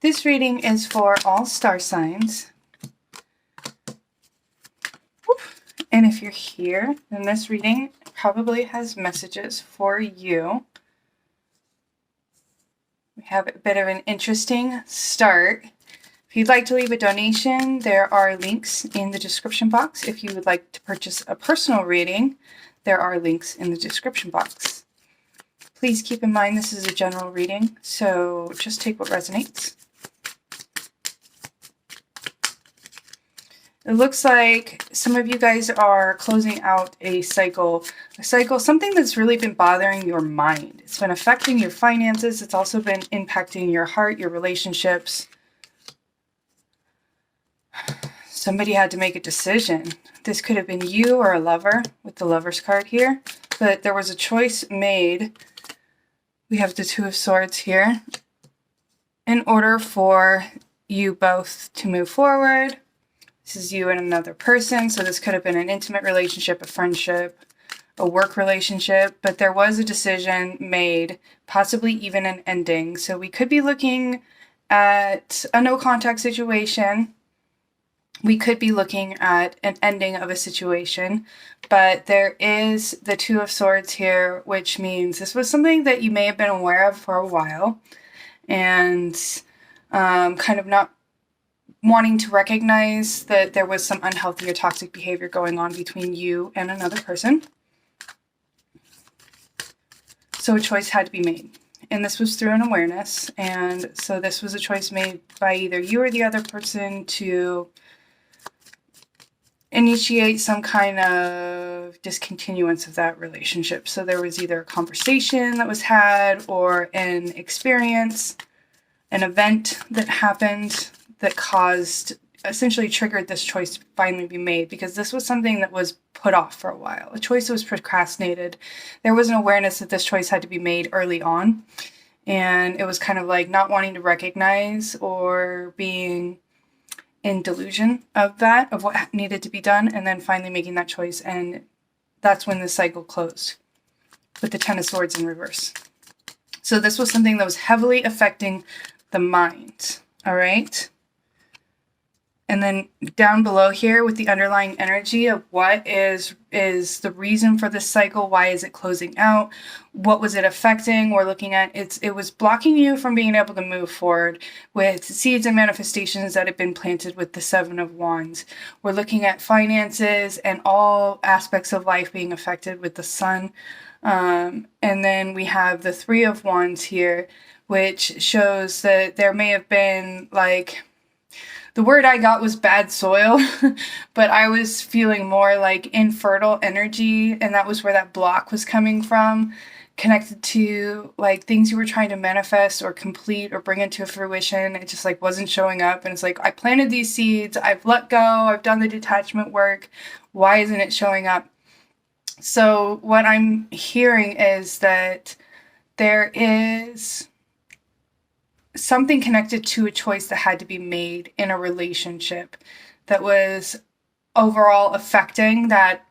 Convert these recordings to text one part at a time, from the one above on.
This reading is for all star signs. And if you're here, then this reading probably has messages for you. We have a bit of an interesting start. If you'd like to leave a donation, there are links in the description box. If you would like to purchase a personal reading, there are links in the description box. Please keep in mind this is a general reading, so just take what resonates. It looks like some of you guys are closing out a cycle, something that's really been bothering your mind. It's been affecting your finances. It's also been impacting your heart, your relationships. Somebody had to make a decision. This could have been you or a lover with the Lover's card here, but there was a choice made. We have the Two of Swords here. In order for you both to move forward, this is you and another person, so this could have been an intimate relationship, a friendship, a work relationship, but there was a decision made, possibly even an ending. So we could be looking at a no-contact situation. We could be looking at an ending of a situation, but there is the Two of Swords here, which means this was something that you may have been aware of for a while and kind of not wanting to recognize that there was some unhealthy or toxic behavior going on between you and another person. So a choice had to be made. And this was through an awareness. And so this was a choice made by either you or the other person to initiate some kind of discontinuance of that relationship. So there was either a conversation that was had or an experience, an event that happened that essentially triggered this choice to finally be made, because this was something that was put off for a while. A choice that was procrastinated. There was an awareness that this choice had to be made early on, and it was kind of like not wanting to recognize or being in delusion of that, of what needed to be done, and then finally making that choice, and that's when the cycle closed with the Ten of Swords in reverse. So this was something that was heavily affecting the mind, all right? And then down below here with the underlying energy of what is the reason for this cycle, why is it closing out, what was it affecting, we're looking at it was blocking you from being able to move forward with seeds and manifestations that have been planted with the Seven of Wands. We're looking at finances and all aspects of life being affected with the Sun. And then we have the Three of Wands here, which shows that there may have been like, the word I got was bad soil, but I was feeling more like infertile energy, and that was where that block was coming from, connected to like things you were trying to manifest or complete or bring into fruition. It just like wasn't showing up, and it's like, I planted these seeds, I've let go, I've done the detachment work, why isn't it showing up? So what I'm hearing is that there is something connected to a choice that had to be made in a relationship that was overall affecting that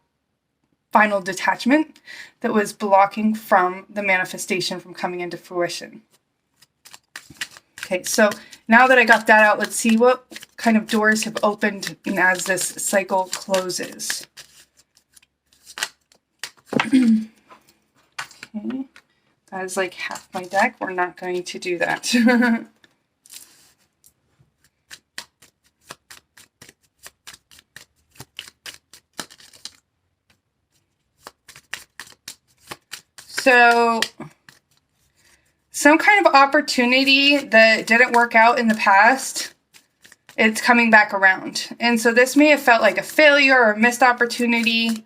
final detachment, that was blocking from the manifestation from coming into fruition. Okay, so now that I got that out, let's see what kind of doors have opened as this cycle closes. Okay. That is like half my deck. We're not going to do that. So, some kind of opportunity that didn't work out in the past, it's coming back around. And so this may have felt like a failure or a missed opportunity,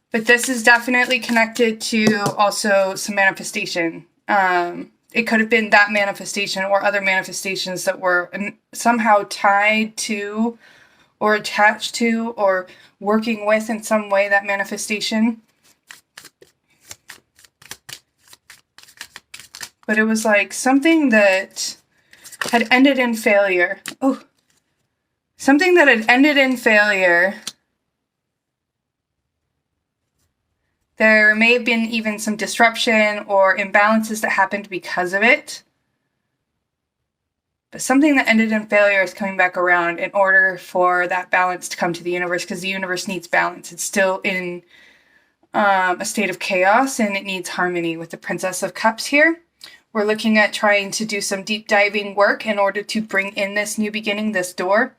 but this is definitely connected to also some manifestation. It could have been that manifestation or other manifestations that were somehow tied to or attached to or working with in some way that manifestation. But it was like something that had ended in failure. Oh, something that had ended in failure. There may have been even some disruption or imbalances that happened because of it. But something that ended in failure is coming back around in order for that balance to come to the universe, because the universe needs balance. It's still in a state of chaos and it needs harmony. With the Princess of Cups here, we're looking at trying to do some deep diving work in order to bring in this new beginning, this door.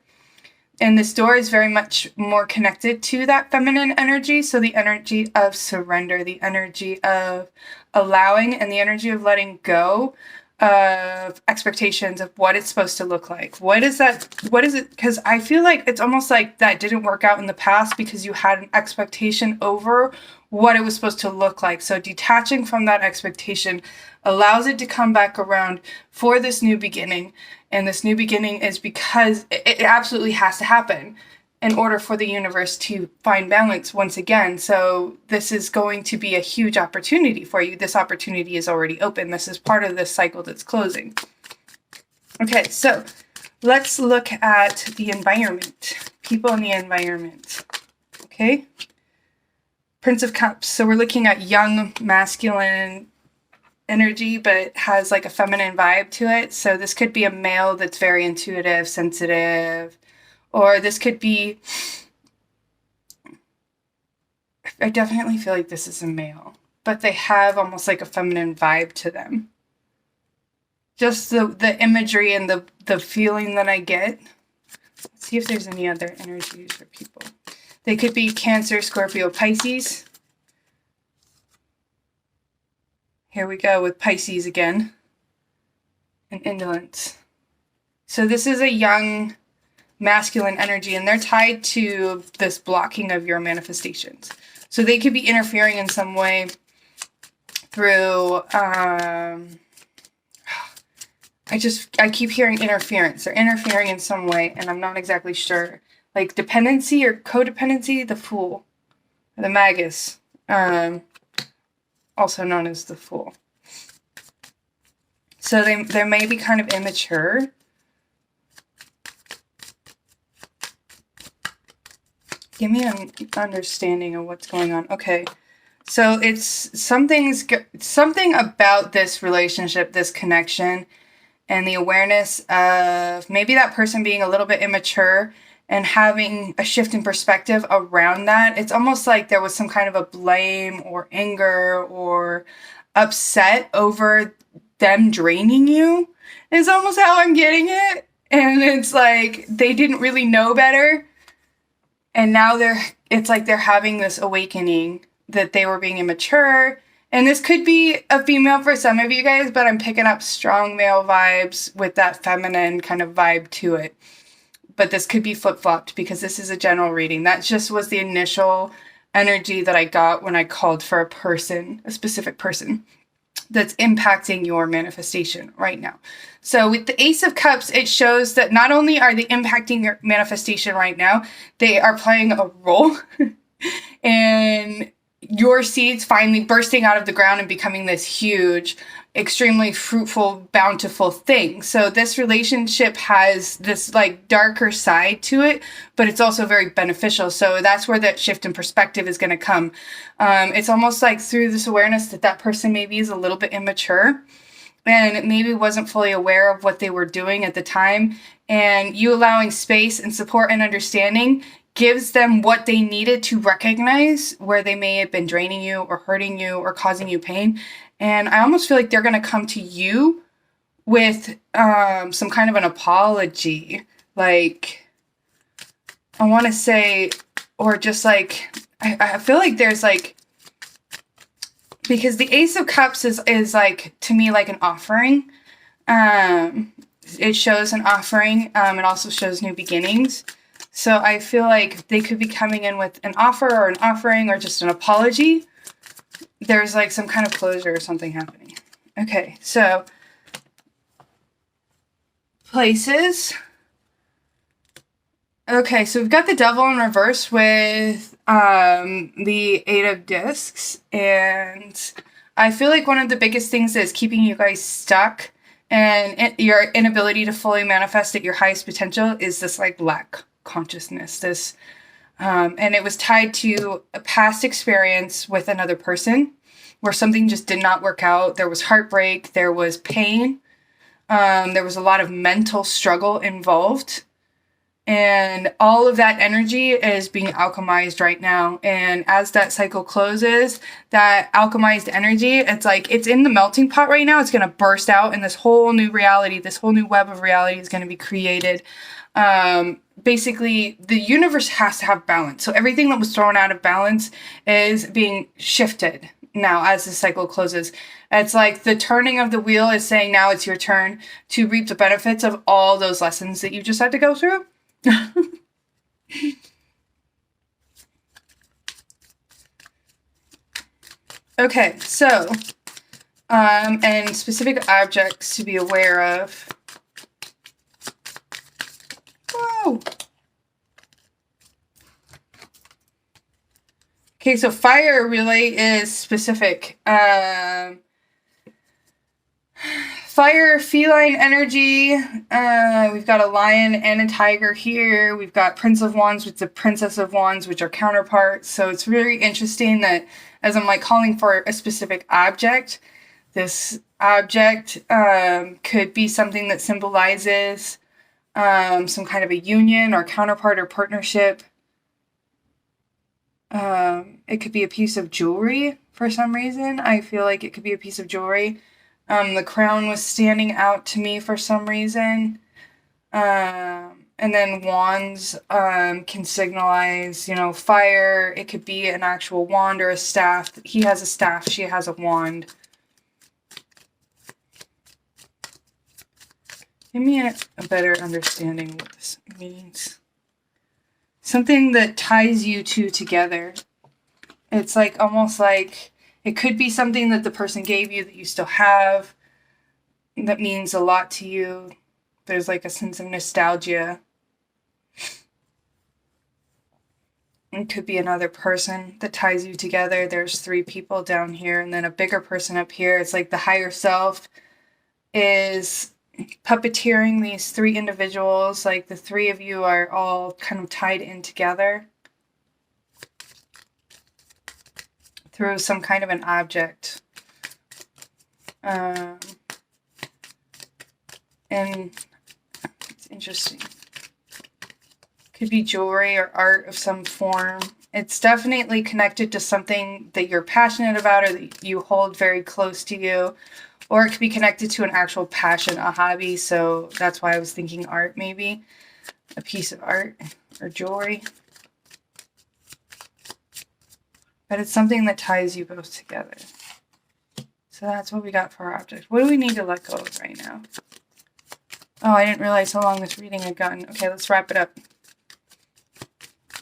And this door is very much more connected to that feminine energy. So the energy of surrender, the energy of allowing, and the energy of letting go of expectations of what it's supposed to look like. What is that? What is it? Because I feel like it's almost like that didn't work out in the past because you had an expectation over what it was supposed to look like. So detaching from that expectation allows it to come back around for this new beginning. And this new beginning is because it absolutely has to happen in order for the universe to find balance once again. So this is going to be a huge opportunity for you. This opportunity is already open. This is part of this cycle that's closing. Okay, so let's look at the environment. People in the environment. Okay. Prince of Cups. So we're looking at young masculine energy, but has like a feminine vibe to it. So this could be a male that's very intuitive, sensitive, or this could be, I definitely feel like this is a male, but they have almost like a feminine vibe to them. Just the imagery and the feeling that I get. Let's see if there's any other energies for people. They could be Cancer, Scorpio, Pisces. Here we go with Pisces again. And indolence. So this is a young masculine energy, and they're tied to this blocking of your manifestations. So they could be interfering in some way through, I keep hearing interference. They're interfering in some way, and I'm not exactly sure. Like dependency or codependency, the Fool, the Magus, also known as the Fool. So they may be kind of immature. Give me an understanding of what's going on. Okay, so it's something about this relationship, this connection, and the awareness of maybe that person being a little bit immature and having a shift in perspective around that. It's almost like there was some kind of a blame or anger or upset over them draining you. It's almost how I'm getting it. And it's like they didn't really know better. And now it's like they're having this awakening that they were being immature. And this could be a female for some of you guys, but I'm picking up strong male vibes with that feminine kind of vibe to it. But this could be flip-flopped because this is a general reading. That just was the initial energy that I got when I called for a person, a specific person that's impacting your manifestation right now. So with the Ace of Cups, it shows that not only are they impacting your manifestation right now, they are playing a role in your seeds finally bursting out of the ground and becoming this huge, extremely fruitful, bountiful thing. So this relationship has this like darker side to it, but it's also very beneficial. So that's where that shift in perspective is going to come. It's almost like through this awareness that person maybe is a little bit immature and maybe wasn't fully aware of what they were doing at the time. And you allowing space and support and understanding gives them what they needed to recognize where they may have been draining you or hurting you or causing you pain. And I almost feel like they're going to come to you with some kind of an apology. Like, I want to say, or just like, I feel like there's like, because the Ace of Cups is like, to me, like an offering. It shows an offering. It also shows new beginnings. So I feel like they could be coming in with an offer or an offering or just an apology. There's like some kind of closure or something happening. Okay, so places. Okay, so we've got the Devil in reverse with the Eight of Discs. And I feel like one of the biggest things that is keeping you guys stuck and your inability to fully manifest at your highest potential is this like lack consciousness. This and it was tied to a past experience with another person where something just did not work out. There was heartbreak, there was pain, There was a lot of mental struggle involved. And all of that energy is being alchemized right now. And as that cycle closes, that alchemized energy, it's like it's in the melting pot right now. It's going to burst out, and this whole new reality, this whole new web of reality is going to be created. Basically, the universe has to have balance. So everything that was thrown out of balance is being shifted now as the cycle closes. It's like the turning of the wheel is saying now it's your turn to reap the benefits of all those lessons that you just had to go through. Okay, so, and specific objects to be aware of. Whoa! Okay, so fire relay is specific. Fire, feline energy. We've got a lion and a tiger here. We've got Prince of Wands with the Princess of Wands, which are counterparts. So it's very interesting that as I'm like calling for a specific object, this object could be something that symbolizes some kind of a union or counterpart or partnership. It could be a piece of jewelry for some reason. I feel like it could be a piece of jewelry. The crown was standing out to me for some reason. And then wands can signalize, you know, fire. It could be an actual wand or a staff. He has a staff. She has a wand. Give me a better understanding of what this means. Something that ties you two together. It's like almost like it could be something that the person gave you that you still have that means a lot to you. There's like a sense of nostalgia. It could be another person that ties you together. There's 3 people down here and then a bigger person up here. It's like the higher self is puppeteering these 3 individuals. Like the 3 of you are all kind of tied in together through some kind of an object. And it's interesting. Could be jewelry or art of some form. It's definitely connected to something that you're passionate about or that you hold very close to you. Or it could be connected to an actual passion, a hobby. So that's why I was thinking art, maybe. A piece of art or jewelry. But it's something that ties you both together. So that's what we got for our object. What do we need to let go of right now? Oh, I didn't realize how long this reading had gotten. Okay, let's wrap it up.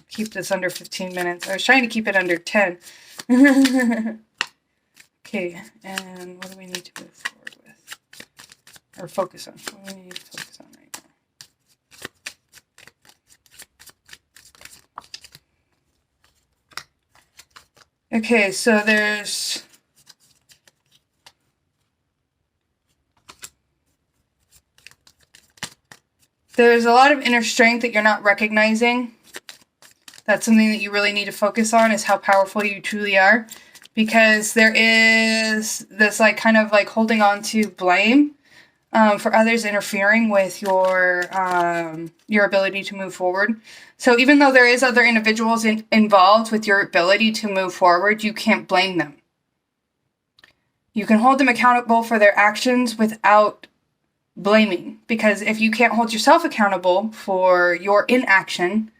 Keep this under 15 minutes. I was trying to keep it under 10. Okay, and what do we need to move forward with? Or focus on? What do we need to focus on right now? Okay, so there's a lot of inner strength that you're not recognizing. That's something that you really need to focus on, is how powerful you truly are. Because there is this like kind of like holding on to blame for others interfering with your ability to move forward. So even though there is other individuals involved with your ability to move forward, you can't blame them. You can hold them accountable for their actions without blaming. Because if you can't hold yourself accountable for your inaction,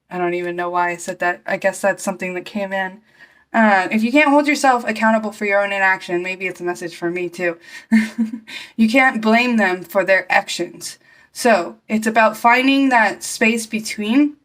I don't even know why I said that. I guess that's something that came in. If you can't hold yourself accountable for your own inaction, maybe it's a message for me too. You can't blame them for their actions. So it's about finding that space between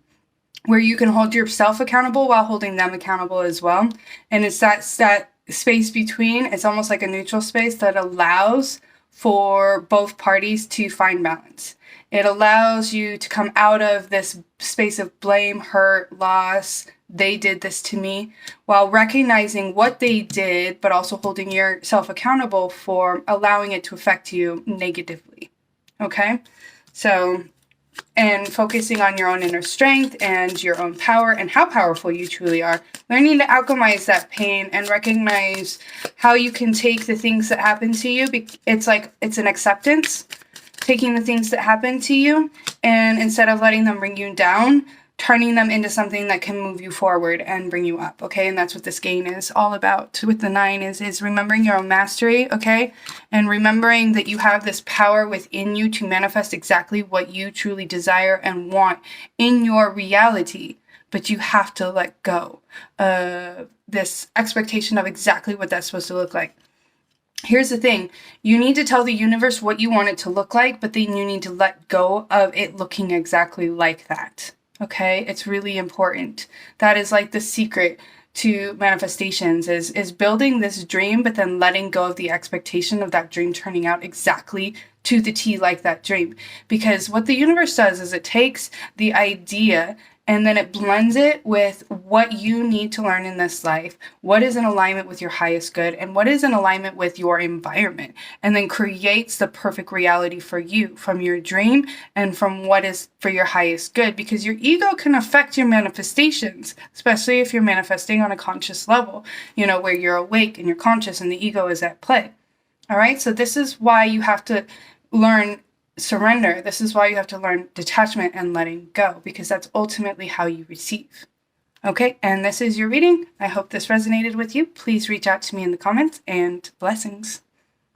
where you can hold yourself accountable while holding them accountable as well. And it's that space between, it's almost like a neutral space that allows for both parties to find balance. It allows you to come out of this space of blame, hurt, loss. They did this to me, while recognizing what they did, but also holding yourself accountable for allowing it to affect you negatively. Okay? So and focusing on your own inner strength and your own power and how powerful you truly are. Learning to alchemize that pain and recognize how you can take the things that happen to you. It's an acceptance, taking the things that happen to you, and instead of letting them bring you down, turning them into something that can move you forward and bring you up, okay? And that's what this game is all about with the 9 is remembering your own mastery, okay? And remembering that you have this power within you to manifest exactly what you truly desire and want in your reality. But you have to let go of this expectation of exactly what that's supposed to look like. Here's the thing. You need to tell the universe what you want it to look like, but then you need to let go of it looking exactly like that. Okay, it's really important. That is like the secret to manifestations is building this dream, but then letting go of the expectation of that dream turning out exactly to the T like that dream. Because what the universe does is it takes the idea and then it blends it with what you need to learn in this life, what is in alignment with your highest good, and what is in alignment with your environment, and then creates the perfect reality for you from your dream and from what is for your highest good, because your ego can affect your manifestations, especially if you're manifesting on a conscious level, where you're awake and you're conscious and the ego is at play. All right, so this is why you have to learn surrender. This is why you have to learn detachment and letting go, because that's ultimately how you receive. Okay, and this is your reading. I hope this resonated with you. Please reach out to me in the comments, and blessings.